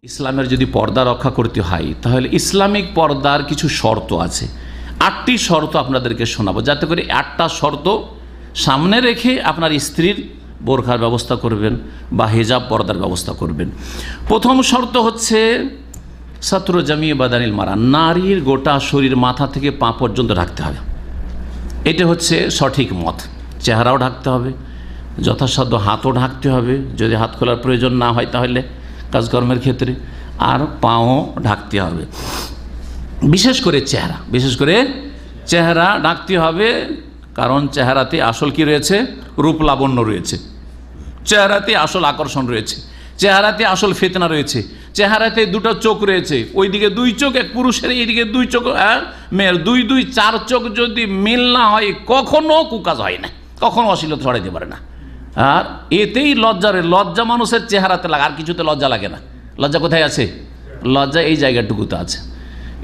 ইসলামের যদি পর্দা রক্ষা করতে হয় তাহলে ইসলামিক পর্দার কিছু শর্ত আছে। 8টি শর্ত আপনাদেরকে শোনাবো, যাতে করে 8টা শর্ত সামনে রেখে আপনার স্ত্রীর বোরখার ব্যবস্থা করবেন বা হিজাব পর্দার ব্যবস্থা করবেন। প্রথম শর্ত হচ্ছে সাতরু জামি বাদানিল মারা, নারীর গোটা শরীর মাথা থেকে পা পর্যন্ত ঢাকতে হবে। এটা হচ্ছে সঠিক মত। চেহারাও ঢাকতে হবে, যথাসাধ্য হাতও ঢাকতে হবে, যদি হাত খোলার প্রয়োজন না হয় তাহলে কাজকর্মের ক্ষেত্রে, আর পাও ঢাকতে হবে। বিশেষ করে চেহারা ঢাকতে হবে, কারণ চেহারাতে আসল কি রয়েছে? রূপ লাবণ্য রয়েছে, চেহারাতে আসল আকর্ষণ রয়েছে, চেহারাতে আসল ফিতনা রয়েছে, চেহারাতে দুটো চোখ রয়েছে, ওইদিকে 2 চোখ এক পুরুষের, এইদিকে 2 চোখ মেয়ের, 2 4 চোখ যদি মিল না হয় কখনো কুকাজ হয় না, কখনো অশ্লীলতা ছড়াইতে পারে না। আর এতেই লজ্জা মানুষের চেহারাতে লাগে, আর কিছুতে লজ্জা লাগে না। লজ্জা কোথায় আছে? লজ্জা এই জায়গাটুকুতে আছে।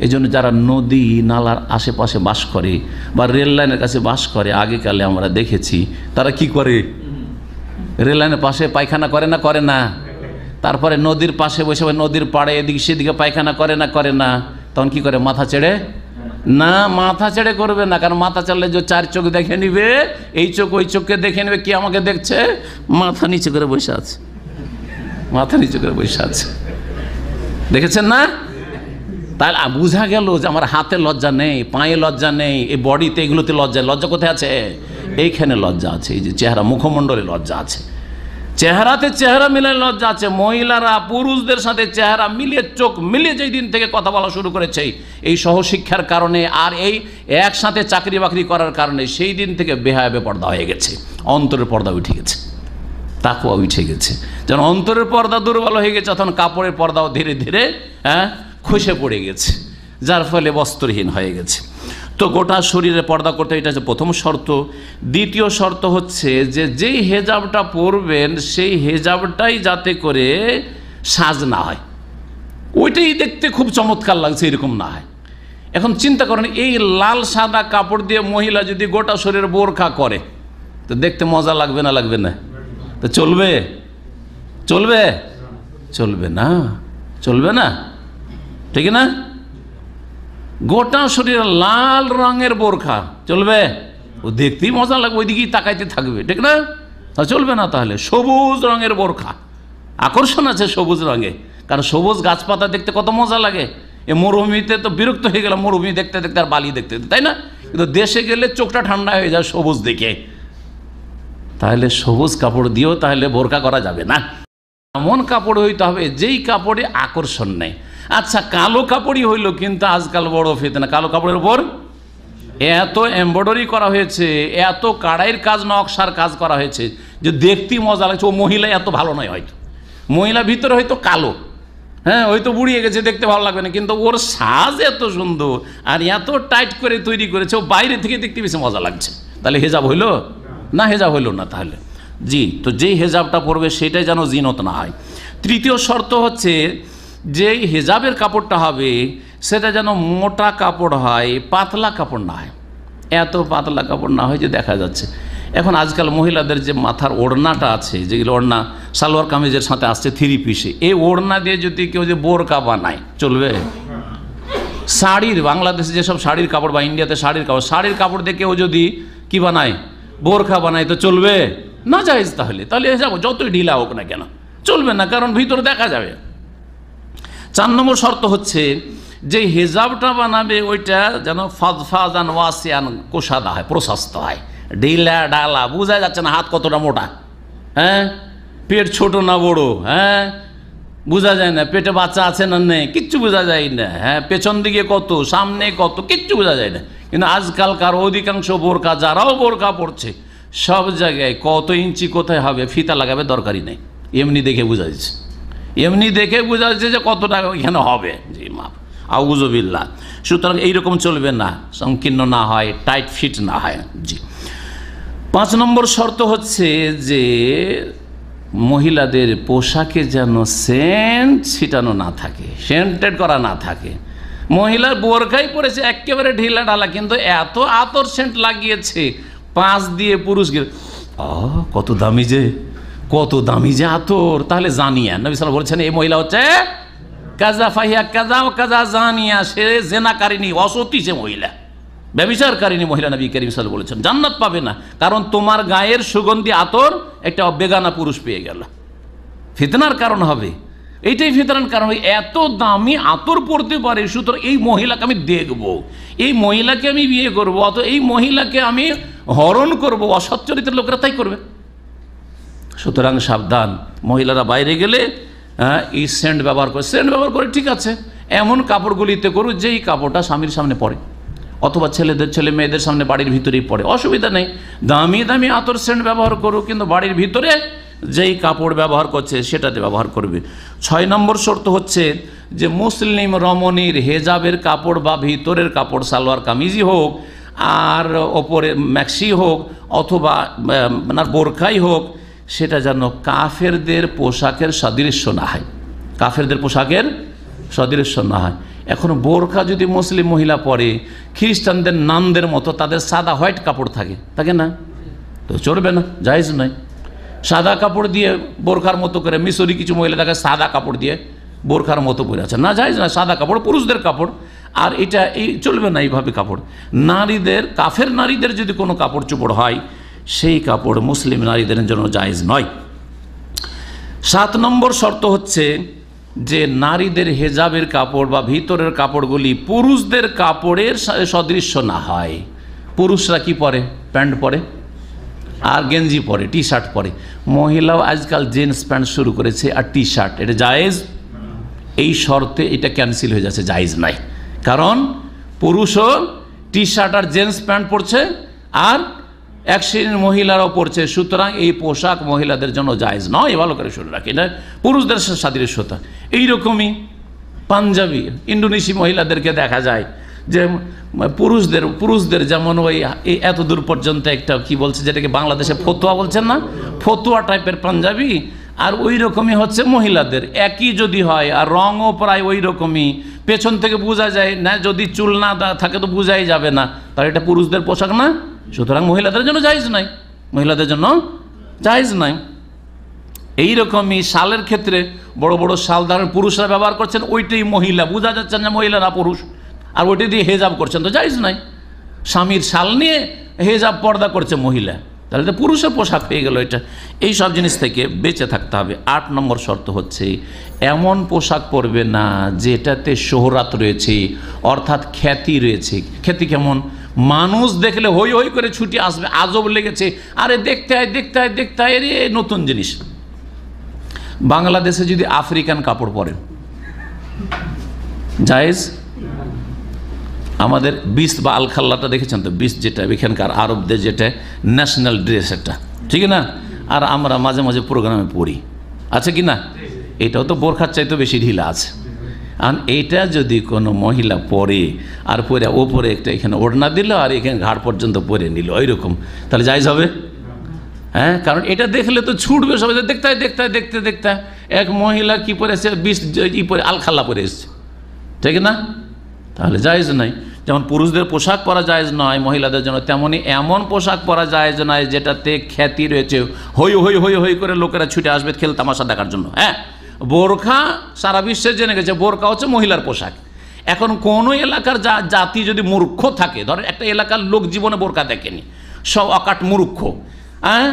এই জন্য যারা নদী নালার আশেপাশে বাস করে বা রেল লাইনের কাছে বাস করে, আগেকালে আমরা দেখেছি তারা কি করে, রেল লাইনের পাশে পায়খানা করে না, তারপরে নদীর পাশে বসে নদীর পাড়ে এদিকে সেদিকে পায়খানা করে না, তখন কি করে? মাথা ছেড়ে না, মাথা ছেড়ে করবে না, কারণ মাথা চাললে যে 4 চোখ দেখে নিবে, এই চোখ ওই চোখকে দেখে নেবে, কি আমাকে দেখছে, মাথা নিচে করে বসে আছে, দেখেছেন না? তাহলে বোঝা গেল যে আমার হাতে লজ্জা নেই, পায়ে লজ্জা নেই, এই বডিতে এগুলোতে লজ্জা কোথায় আছে? এইখানে লজ্জা আছে, এই যে চেহারা মুখমণ্ডলে লজ্জা আছে, চেহারাতে চেহারা মিলে লজ্জা আছে। মহিলারা পুরুষদের সাথে চেহারা মিলিয়ে, চোখ মিলিয়ে যেই দিন থেকে কথা বলা শুরু করেছে এই সহশিক্ষার কারণে, আর এই একসাথে চাকরি বাকরি করার কারণে, সেই দিন থেকে বেহায়া বেপর্দা হয়ে গেছে, অন্তরের পর্দা উঠে গেছে, তাকওয়া উঠে গেছে। যখন অন্তরের পর্দা দুর্বল হয়ে গেছে, তখন কাপড়ের পর্দাও ধীরে ধীরে খসে পড়ে গেছে, যার ফলে বস্ত্রহীন হয়ে গেছে। তো গোটা শরীরে পর্দা করতে, এটা হচ্ছে প্রথম শর্ত। দ্বিতীয় শর্ত হচ্ছে যে যেই হেজাবটা পরবেন সেই হেজাবটাই যাতে করে সাজ না হয়, ওইটাই দেখতে খুব চমৎকার লাগছে এরকম না হয়। এখন চিন্তা করেন, এই লাল সাদা কাপড় দিয়ে মহিলা যদি গোটা শরীরে বোরখা করে, তো দেখতে মজা লাগবে না? তো চলবে না, ঠিক না? গোটা শরীরে লাল রঙের বোরখা চলবে? ও দেখতেই মজা লাগবে, ওইদিকেই তাকাইতে থাকবে, ঠিক না? তা চলবে না। তাহলে সবুজ রঙের বোরখা, আকর্ষণ আছে সবুজ রঙে, কারণ সবুজ গাছপাতা দেখতে কত মজা লাগে। এ মরুভূমিতে তো বিরক্ত হয়ে গেলাম, মরুভূমি দেখতে আর বালি দেখতে, তাই না? কিন্তু দেশে গেলে চোখটা ঠান্ডা হয়ে যায় সবুজ দেখে। তাহলে সবুজ কাপড় দিয়েও তাহলে বোরখা করা যাবে না, এমন কাপড় হইতে হবে যেই কাপড়ে আকর্ষণ নেই। আচ্ছা, কালো কাপড়ই হইল, কিন্তু আজকাল বড় ফিতনা, কালো কাপড়ের উপর এত এমব্রয়ডারি করা হয়েছে, এত কাড়াইয়ের কাজ, নকশার কাজ করা হয়েছে যে দেখতেই মজা লাগছে। ও মহিলা এত ভালো নয়, হয়তো মহিলা ভিতরে হয়তো কালো, হয়তো বুড়িয়ে গেছে, দেখতে ভালো লাগবে না, কিন্তু ওর সাজ এত সুন্দর আর এত টাইট করে তৈরি করেছে, ও বাইরে থেকে দেখতে বেশি মজা লাগছে। তাহলে হেজাব হইল না? হেজাব হইল না। তাহলে তো যেই হেজাবটা পরবে সেটাই যেন জিনত না হয়। তৃতীয় শর্ত হচ্ছে যেই হেজাবের কাপড়টা হবে সেটা যেন মোটা কাপড় হয়, পাতলা কাপড় না হয়। এত পাতলা কাপড় না হয় যে দেখা যাচ্ছে। এখন আজকাল মহিলাদের যে মাথার ওড়নাটা আছে, যেগুলো ওড়না সালোয়ার কামিজের সাথে আসছে 3 পিসে, এই ওড়না দিয়ে যদি কেউ যে বোরকা বানায়, চলবে? শাড়ির, বাংলাদেশে যেসব শাড়ির কাপড় বা ইন্ডিয়াতে শাড়ির কাপড় দিয়ে কেউ যদি কি বানায়, বোরখা বানায়, তো চলবে না? জায়েজ। তাহলে হেজাব যতই ঢিলা হোক না কেন চলবে না, কারণ ভিতরে দেখা যাবে। 4 নম্বর শর্ত হচ্ছে যে হেজাবটা বানাবে ওইটা যেন ফাদফাজান ওয়াসিয়ান, কোষাদা হয়, প্রশস্ত হয়, ঢিলা ডালা বোঝা যাচ্ছে না হাত কতটা মোটা, পেট ছোট না বড়, বোঝা যায় না, পেটে বাচ্চা আছে না নেই, কিচ্ছু বোঝা যায় না, পেছন দিকে কত, সামনে কত, কিচ্ছু বোঝা যায় না। কিন্তু আজকালকার অধিকাংশ বোরকা, যারাও বোরকা পড়ছে, সব জায়গায় কত ইঞ্চি কোথায় হবে ফিতা লাগাবে দরকারই নেই, এমনি দেখে বোঝা যাচ্ছে যে কতটা এখানে হবে। জি মাপ, আউযুবিল্লাহ। সুতরাং এইরকম চলবে না, সংকীর্ণ না হয়, টাইট ফিট না হয়। জি। 5 নম্বর শর্ত হচ্ছে যে মহিলাদের পোশাকে যেন সেন্ট ছিটানো না থাকে, সেন্টেড করা না থাকে। মহিলার বোরখাই পরেছে একেবারে ঢিলা ঢালা, কিন্তু এত আতর সেন্ট লাগিয়েছে 5 দিয়ে পুরুষকে, কত দামি যে আতর। তাহলে জানিয়া নবী সাল্লাল্লাহু আলাইহি ওয়াসাল্লাম বলছেন এই মহিলা হচ্ছে কাজা ফাহিয়া কাজা ও কাজা জানিয়া, সে জেনাকারিনী, অসতী সে মহিলা, ব্যভিচারকারিনী মহিলা। নবী করিম সাল্লাল্লাহু আলাইহি ওয়াসাল্লাম বলেছেন জান্নাত পাবে না, কারণ তোমার গায়ের সুগন্ধি আতর একটা বেগানা পুরুষ পেয়ে গেল। ফিতনার কারণ হবে, এইটাই ফিতনার কারণ। এত দামি আতর পড়তে পারে, সুতরাং এই মহিলাকে আমি দেখব, এই মহিলাকে আমি বিয়ে করবো, অত এই মহিলাকে আমি হরণ করব। অসৎ চরিত্রের লোকেরা তাই করবে। সুতরাং সাবধান, মহিলারা বাইরে গেলে এই সেন্ট ব্যবহার করে, সেন্ট ব্যবহার করে ঠিক আছে, এমন কাপড়গুলিতে করুক যেই কাপড়টা স্বামীর সামনে পড়ে, অথবা ছেলে মেয়েদের সামনে বাড়ির ভিতরেই পড়ে, অসুবিধা নেই। দামি দামি আতর সেন্ট ব্যবহার করুক, কিন্তু বাড়ির ভিতরে যেই কাপড় ব্যবহার করছে সেটাতে ব্যবহার করবে। 6 নম্বর শর্ত হচ্ছে যে মুসলিম রমণীর হেজাবের কাপড় বা ভিতরের কাপড়, সালোয়ার কামিজই হোক আর ওপরে ম্যাক্সি হোক অথবা বোরখাই হোক, সেটা যেন কাফেরদের পোশাকের সদৃশ্য না হয়, কাফেরদের পোশাকের সদৃশ্য না হয়। এখন বোরখা যদি মুসলিম মহিলা পরে, খ্রিস্টানদের নানদের মতো তাদের সাদা হোয়াইট কাপড় থাকে না, তো চলবে না, জায়েজ নয়। সাদা কাপড় দিয়ে বোরখার মতো করে, মিশরি কিছু মহিলা দেখে সাদা কাপড় দিয়ে বোরখার মতো পরে আছে, না জায়েজ না। সাদা কাপড় পুরুষদের কাপড়, আর এটা এই চলবে না এইভাবে কাপড়। নারীদের, কাফের নারীদের যদি কোনো কাপড় চোপড় হয়, সেই কাপড় মুসলিম নারীদের জন্য জায়েজ নয়। 7 নম্বর শর্ত হচ্ছে যে নারীদের হেজাবের কাপড় বা ভিতরের কাপড়গুলি পুরুষদের কাপড়ের সদৃশ্য না হয়। পুরুষরা কি পরে? প্যান্ট পরে আর গেঞ্জি পরে, টি শার্ট পরে। মহিলাও আজকাল জিন্স প্যান্ট শুরু করেছে আর টি শার্ট, এটা জায়েজ? এই শর্তে এটা ক্যান্সেল হয়ে যাচ্ছে, জায়েজ নাই। কারণ পুরুষও টি শার্ট আর জিন্স প্যান্ট পরছে আর এক শ্রেণীর মহিলারাও পরছে, সুতরাং এই পোশাক মহিলাদের জন্য জায়েজ নয়। ভালো করে শুনে রাখি, এটা পুরুষদের সাদৃশ্যতা। এইরকমই পাঞ্জাবি, ইন্দোনেশি মহিলাদেরকে দেখা যায় যে পুরুষদের যেমন ওই এত দূর পর্যন্ত একটা কি বলছে, যেটাকে বাংলাদেশে ফতুয়া বলছেন না, ফতুয়া টাইপের পাঞ্জাবি, আর ওই রকমই হচ্ছে মহিলাদের। একই যদি হয় আর রঙও প্রায় ওই রকমই, পেছন থেকে বোঝা যায় না, যদি চুল না থাকে তো বোঝাই যাবে না, তাহলে এটা পুরুষদের পোশাক না, সুতরাং মহিলাদের জন্য জায়েজ নাই, মহিলাদের জন্য জায়েজ নাই। এইরকমই শালের ক্ষেত্রে বড় বড় শাল ধারণ পুরুষরা ব্যবহার করছেন, ওইটাই মহিলা, বোঝা যাচ্ছে না মহিলা না পুরুষ, আর ওইটা দিয়ে হেজাব করছেন, তো জায়েজ নাই। স্বামীর শাল নিয়ে হেজাব পর্দা করছে মহিলা, তাহলে তো পুরুষের পোশাক হয়ে গেল এটা। এই সব জিনিস থেকে বেঁচে থাকতে হবে। 8 নম্বর শর্ত হচ্ছে এমন পোশাক পরবে না যেটাতে শোহরাত রয়েছে, অর্থাৎ খ্যাতি রয়েছে। খ্যাতি কেমন? মানুষ দেখলে হই হই করে ছুটে আসবে, আজব লেগেছে, আরে দেখতে হয় রে নতুন জিনিস। বাংলাদেশে যদি আফ্রিকান কাপড় পরেন জায়েজ? আমাদের বিস বা আলখাল্লাটা দেখেছেন তো, বিস যেটা এখানকার আরবদের যেটা ন্যাশনাল ড্রেস একটা, ঠিক না? আর আমরা মাঝে মাঝে প্রোগ্রামে পড়ি, আছে কি না? এটাও তো বোরখার চাইতে বেশি ঢিলা আছে। আর এইটা যদি কোনো মহিলা পরে আর পরে ওপরে একটা এখানে ওড়না দিল আর এখানে ঘাড় পর্যন্ত পরে নিল, ওইরকম, তাহলে জায়েজ হবে? হ্যাঁ, কারণ এটা দেখলে তো ছুটবে সবাই, দেখতে এক মহিলা কি পরে এসছে, বিষ পরে আলখাল্লা পরে এসছে, ঠিক না? তাহলে জায়েজ নাই। যেমন পুরুষদের পোশাক পরা জায়েজ নয় মহিলাদের জন্য, তেমনি এমন পোশাক পরা জায়েজ নয় যেটাতে খ্যাতি রয়েছে, হই হই হই হই করে লোকেরা ছুটে আসবে খেল তামাশা দেখার জন্য। হ্যাঁ, বোরখা সারা বিশ্বে জেনে গেছে, বোরখা হচ্ছে মহিলার পোশাক। এখন কোনো এলাকার জাতি যদি মূর্খ থাকে, ধরেন একটা এলাকার লোক জীবনে বোরখা দেখেনি, সব অকাট মূর্খ, হ্যাঁ,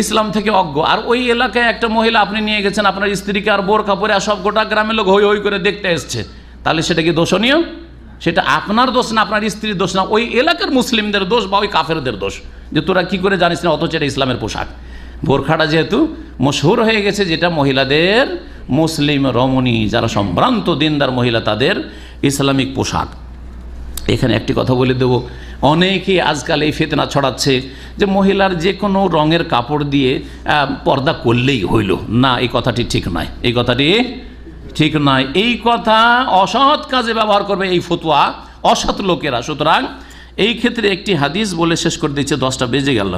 ইসলাম থেকে অজ্ঞ, আর ওই এলাকায় একটা মহিলা আপনি নিয়ে গেছেন আপনার স্ত্রীকে, আর বোরখা পরে আর সব গোটা গ্রামের লোক হই হই করে দেখতে এসছে, তাহলে সেটা কি দোষণীয়? সেটা আপনার দোষ না, আপনার স্ত্রীর দোষ না, ওই এলাকার মুসলিমদের দোষ বা ওই কাফেরদের দোষ, যে তোরা কি করে জানিস না, অথচ এটা ইসলামের পোশাক। বোরখাটা যেহেতু মশহুর হয়ে গেছে, যেটা মহিলাদের, মুসলিম রমণী যারা সম্ভ্রান্ত দিনদার মহিলা, তাদের ইসলামিক পোশাক। এখানে একটি কথা বলে দেব, অনেকেই আজকাল এই ফিতনা ছড়াচ্ছে যে মহিলার যে কোনো রঙের কাপড় দিয়ে পর্দা করলেই হইল না। এই কথাটি ঠিক নয়, এই কথাটি ঠিক নয়। এই কথা অসৎ কাজে ব্যবহার করবে এই ফতোয়া অসৎ লোকেরা। সুতরাং এই ক্ষেত্রে একটি হাদিস বলে শেষ করে দিচ্ছে, 10টা বেজে গেল।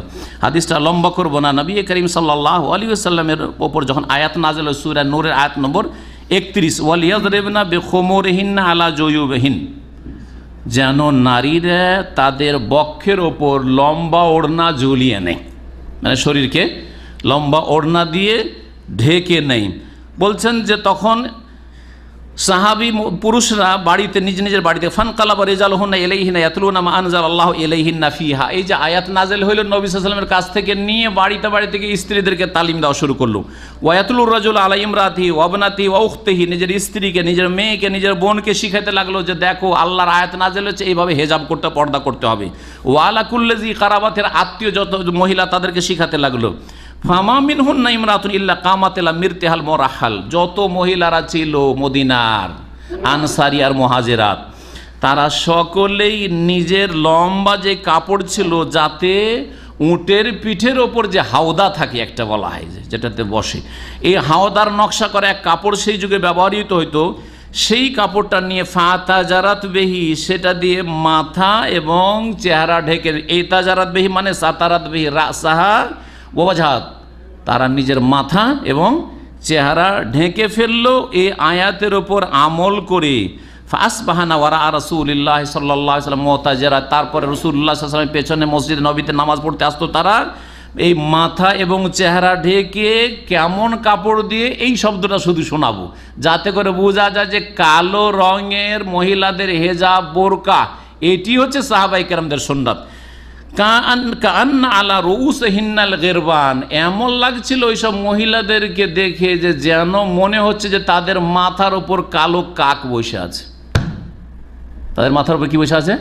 হাদিসটা লম্বা করবো না। নবী করিম সাল্লাল্লাহু আলাইহি ওয়াসাল্লামের ওপর যখন আয়াত নাযিল হয়, সূরা নূরের আয়াত নম্বর 31, ওয়ালিয়াযরিবনা বিখুমুরিহিন্না আলা জুয়ুবিহিন, যেন নারীরা তাদের বক্ষের ওপর লম্বা ওড়না ঝুলিয়ে নেয়, মানে শরীরকে লম্বা ওড়না দিয়ে ঢেকে নেয়। বলছেন যে তখন সাহাবি পুরুষরা বাড়িতে নিজ নিজের বাড়িতে ফানকালাবা রিজালুহুন্না ইলাইহিনা ইয়াতলুনা মা আনজালাল্লাহু ইলাইহিন্না ফিহা, এই যে আয়াত নাযিল হইল নবী সাল্লাল্লাহু আলাইহি ওয়াসাল্লামের কাছ থেকে নিয়ে বাড়িতে বাড়িতে গিয়ে স্ত্রীদেরকে তালিম দেওয়া শুরু করলো। ওয়ায়াতুলুর রাজুল আলা ইমরাতিহি ওয়া ইবনাতিহি ওয়া উখতিহি, নিজের স্ত্রীকে, নিজের মেয়েকে, নিজের বোনকে শিখাইতে লাগলো যে দেখো আল্লাহর আয়াত নাযিল হচ্ছে, এইভাবে হেজাব করতে, পর্দা করতে হবে। ওয়া আলা কুল্লি জি কারাবাতের আত্মীয় যত মহিলা তাদেরকে শিখাতে লাগলো। ফামা মিনহুন্না ইমরাতুন ইল্লা কামাত ইলা মিরতিহাল মুরাহহাল, যত মহিলারা ছিল মদিনার আনসারী আর মুহাজিরাত, তারা সকলেই নিজের লম্বা যে কাপড় ছিল, যাতে উটের পিঠের ওপর যে হাওদা থাকে একটা বলা হয়, যেটাতে বসে, এই হাওদার নকশা করা এক কাপড় সেই যুগে ব্যবহৃত হইতো, সেই কাপড়টা নিয়ে ফাতাজারাত বেহি, সেটা দিয়ে মাথা এবং চেহারা ঢেকে, এই তাজারাত বেহি মানে সাতারাত বেহি রাসাহা ওয়াজহাত, তারা নিজের মাথা এবং চেহারা ঢেকে ফেললো এই আয়াতের ওপর আমল করে। ফাসবাহানা ওয়ারা রাসূলুল্লাহ সাল্লাল্লাহু আলাইহি ওয়াসাল্লাম মুতাজারা, তারপরে রাসূলুল্লাহ সাল্লাল্লাহু আলাইহি ওয়াসাল্লামের পেছনে মসজিদে নবীতে নামাজ পড়তে আসতো তারা, এই মাথা এবং চেহারা ঢেকে কেমন কাপড় দিয়ে, এই শব্দটা শুধু শোনাবো যাতে করে বোঝা যায় যে কালো রঙের মহিলাদের হেজাব, বোরকা, এটি হচ্ছে সাহাবায়ে কেরামদের সুন্নাত। কান্না আলা রুউসিহিন্নাল গিরবান, এমন লাগছিল ওইসব মহিলাদেরকে দেখে যে যেন মনে হচ্ছে যে তাদের মাথার উপর কালো কাক বসে আছে। তাদের মাথার উপর কি বসে আছে?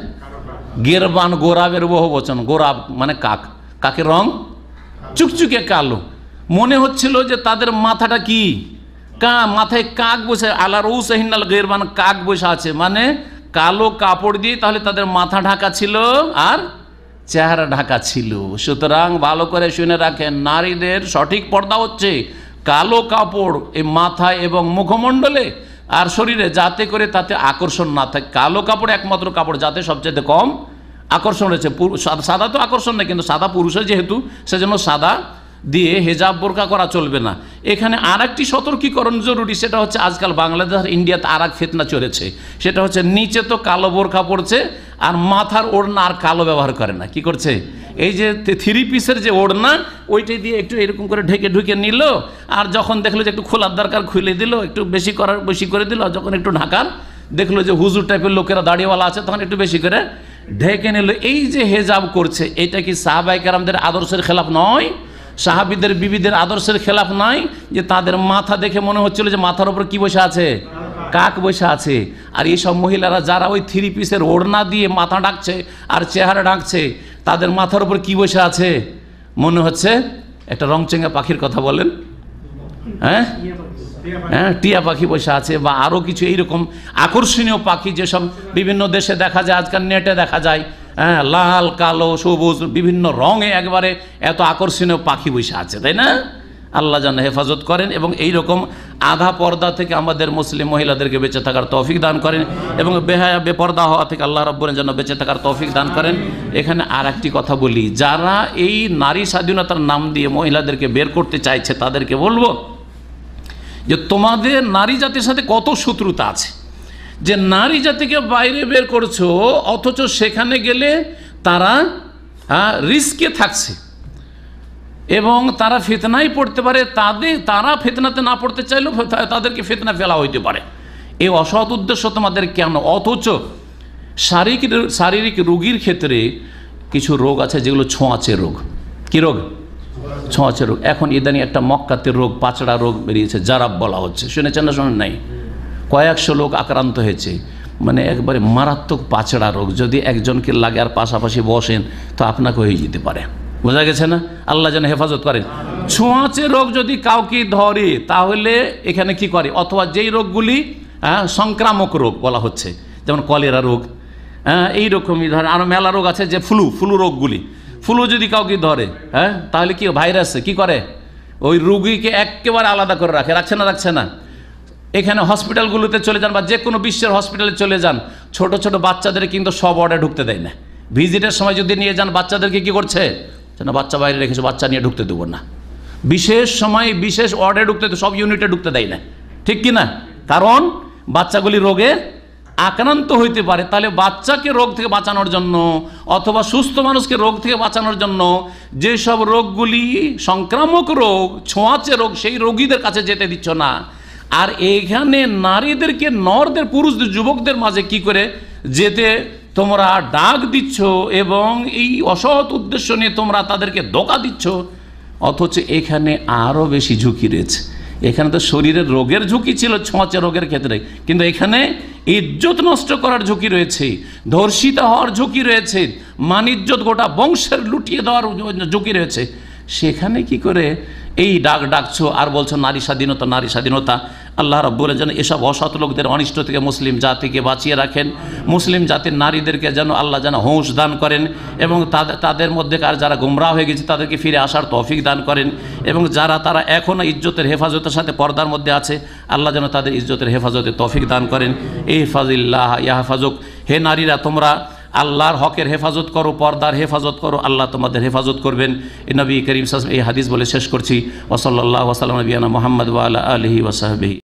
গিরবান, গোরাবের বহু বচন, গোরাব মানে কাক, কাকের রং চুকচুকে কালো, মনে হচ্ছিল যে তাদের মাথাটা কি মাথায় কাক বসে, আলা রুউসিহিন্নাল গিরবান, কাক বসে আছে, মানে কালো কাপড় দিয়ে তাহলে তাদের মাথা ঢাকা ছিল আর চেহারা ঢাকা ছিল। সুতরাং ভালো করে শুনে রাখেন, নারীদের সঠিক পর্দা হচ্ছে কালো কাপড় এই মাথায় এবং মুখমণ্ডলে আর শরীরে, যাতে করে তাতে আকর্ষণ না থাকে। কালো কাপড় একমাত্র কাপড় যাতে সবচেয়ে কম আকর্ষণ রয়েছে। সাদা তো আকর্ষণ নেই, কিন্তু সাদা পুরুষের যেহেতু, সেজন্য সাদা দিয়ে হেজাব বোরকা করা চলবে না। এখানে আর একটি সতর্কীকরণ জরুরি, সেটা হচ্ছে আজকাল বাংলাদেশ আর ইন্ডিয়াতে আর এক ফিতনা চলেছে, সেটা হচ্ছে নিচে তো কালো বোরকা পড়ছে আর মাথার ওড়না আর কালো ব্যবহার করে না। কি করছে? এই যে 3 পিসের যে ওড়না, ওইটাই দিয়ে একটু এরকম করে ঢেকে ঢুকে নিল, আর যখন দেখলো যে একটু খোলার দরকার খুলে দিল, একটু বেশি করে দিল, যখন একটু ঢাকার দেখলো যে হুজুর টাইপের লোকেরা দাড়িওয়ালা আছে, তখন একটু বেশি করে ঢেকে নিল। এই যে হেজাব করছে, এটা কি সাহাবায়ে কেরামদের আদর্শের খেলাফ নয়? সাহাবীদের বিবিদের আদর্শের খেলাফ নয় যে তাদের মাথা দেখে মনে হচ্ছিল যে মাথার উপর কি বসে আছে? কাক বসে আছে। আর এইসব মহিলারা যারা ওই 3 পিসের ওড়না দিয়ে মাথা ঢাকছে আর চেহারা ঢাকছে, তাদের মাথার উপর কি বসে আছে? মনে হচ্ছে একটা রংচেঙ্গা পাখির কথা বলেন, হ্যাঁ, টিয়া পাখি বসে আছে, বা আরও কিছু এইরকম আকর্ষণীয় পাখি যেসব বিভিন্ন দেশে দেখা যায়, আজকাল নেটে দেখা যায়, হ্যাঁ, লাল, কালো, সবুজ, বিভিন্ন রঙে একবারে এত আকর্ষণীয় পাখি বসে আছে, তাই না? আল্লাহ যেন হেফাজত করেন এবং এই রকম আধা পর্দা থেকে আমাদের মুসলিম মহিলাদেরকে বেঁচে থাকার তৌফিক দান করেন, এবং বেহায়া বেপর্দা হওয়া থেকে আল্লাহ রাব্বুল আলামিন যেন বেঁচে থাকার তৌফিক দান করেন। এখানে আর একটি কথা বলি, যারা এই নারী স্বাধীনতার নাম দিয়ে মহিলাদেরকে বের করতে চাইছে, তাদেরকে বলবো যে তোমাদের নারী জাতির সাথে কত শত্রুতা আছে, যে নারী জাতিকে বাইরে বের করছো, অথচ সেখানে গেলে তারা রিস্কে থাকছে এবং তারা ফিতনায় পড়তে পারে। তারা ফিতনাতে না পড়তে চাইলেও তাদেরকে ফিতনা ফেলা হইতে পারে। এই অসৎ উদ্দেশ্য তোমাদের কেন? অথচ শারীরিক রোগীর ক্ষেত্রে কিছু রোগ আছে যেগুলো ছোঁয়াচে রোগ। কি রোগ? ছোঁয়াচে রোগ। এখন ইদানি একটা মক্কাতে রোগ, পাচড়া রোগ বেরিয়েছে, জারাব বলা হচ্ছে, শুনেছেন না শোনেন নাই? কয়েকশো লোক আক্রান্ত হয়েছে, মানে একবারে মারাত্মক পাচড়া রোগ। যদি একজনকে লাগে আর পাশাপাশি বসেন তো আপনাকে হয়ে যেতে পারে। বোঝা গেছে না? আল্লাহ যেন হেফাজত করেন। ছোঁয়াচে রোগ যদি কাউকে ধরে তাহলে এখানে কি করে? অথবা যেই রোগগুলি সংক্রামক রোগ বলা হচ্ছে, যেমন কলেরা রোগ, এইরকমই ধরেন আরও মেলা রোগ আছে, যে ফ্লু রোগগুলি, ফ্লু যদি কাউকে ধরে, তাহলে কি ভাইরাসে কি করে? ওই রোগীকে একেবারে আলাদা করে রাখছে না? রাখছে না? এখানে হসপিটালগুলোতে চলে যান বা যে কোনো বিশ্বের হসপিটালে চলে যান, ছোট ছোট বাচ্চাদের কিন্তু সব ওয়ার্ডে ঢুকতে দেয় না। ভিজিটের সময় যদি নিয়ে যান, বাচ্চাদেরকে কি করছে? না, বাচ্চা বাইরে রেখেছে, বাচ্চা নিয়ে ঢুকতে দেবো না। বিশেষ সময় বিশেষ ওয়ার্ডে ঢুকতে, সব ইউনিটে ঢুকতে দেয় না, ঠিক কি না? কারণ বাচ্চাগুলি রোগে আক্রান্ত হইতে পারে। তাহলে বাচ্চাকে রোগ থেকে বাঁচানোর জন্য অথবা সুস্থ মানুষকে রোগ থেকে বাঁচানোর জন্য যেসব রোগগুলি সংক্রামক রোগ, ছোঁয়াচে রোগ, সেই রোগীদের কাছে যেতে দিচ্ছ না। আর এইখানে নারীদেরকে, নরদের, পুরুষদের, যুবকদের মাঝে কি করে যেতে তোমরা ডাক দিচ্ছ এবং এই অসৎ উদ্দেশ্য নিয়ে তোমরা তাদেরকে ধোঁকা দিচ্ছ, অথচ এখানে আরও বেশি ঝুঁকি রয়েছে। এখানে তো শরীরের রোগের ঝুঁকি ছিল, ছোঁয়াচে রোগের ক্ষেত্রে, কিন্তু এখানে ইজ্জত নষ্ট করার ঝুঁকি রয়েছে, ধর্ষিতা হওয়ার ঝুঁকি রয়েছে, মানিজ্জত গোটা বংশের লুটিয়ে দেওয়ার ঝুঁকি রয়েছে। সেখানে কি করে এই ডাকছো আর বলছো নারী স্বাধীনতা, নারী স্বাধীনতা। আল্লাহ রাব্বুল যেন এসব অসৎ লোকদের অনিষ্ট থেকে মুসলিম জাতিকে বাঁচিয়ে রাখেন, মুসলিম জাতির নারীদেরকে যেন আল্লাহ যেন হুঁশ দান করেন এবং তাদের মধ্যেকার যারা গুমরাহ হয়ে গেছে তাদেরকে ফিরে আসার তৌফিক দান করেন, এবং তারা এখনও ইজ্জতের হেফাজতের সাথে পর্দার মধ্যে আছে, আল্লাহ যেন তাদের ইজ্জতের হেফাজতে তৌফিক দান করেন। ইহফাজিল্লাহ ইয়াহফাজুক, হে নারীরা তোমরা আল্লাহর হকের হেফাজত করো, পর্দার হেফাজত করো, আল্লাহ তোমাদের হেফাজত করবেন। এই নবী করিম সাল্লাল্লাহু আলাইহি ওয়াসাল্লাম এই হাদিস বলে শেষ করছি। ওয়া সাল্লাল্লাহু ওয়া সাল্লাম নবিয়ানা মুহাম্মদ ওয়া আলা আলিহি ওয়া সাহবিহি।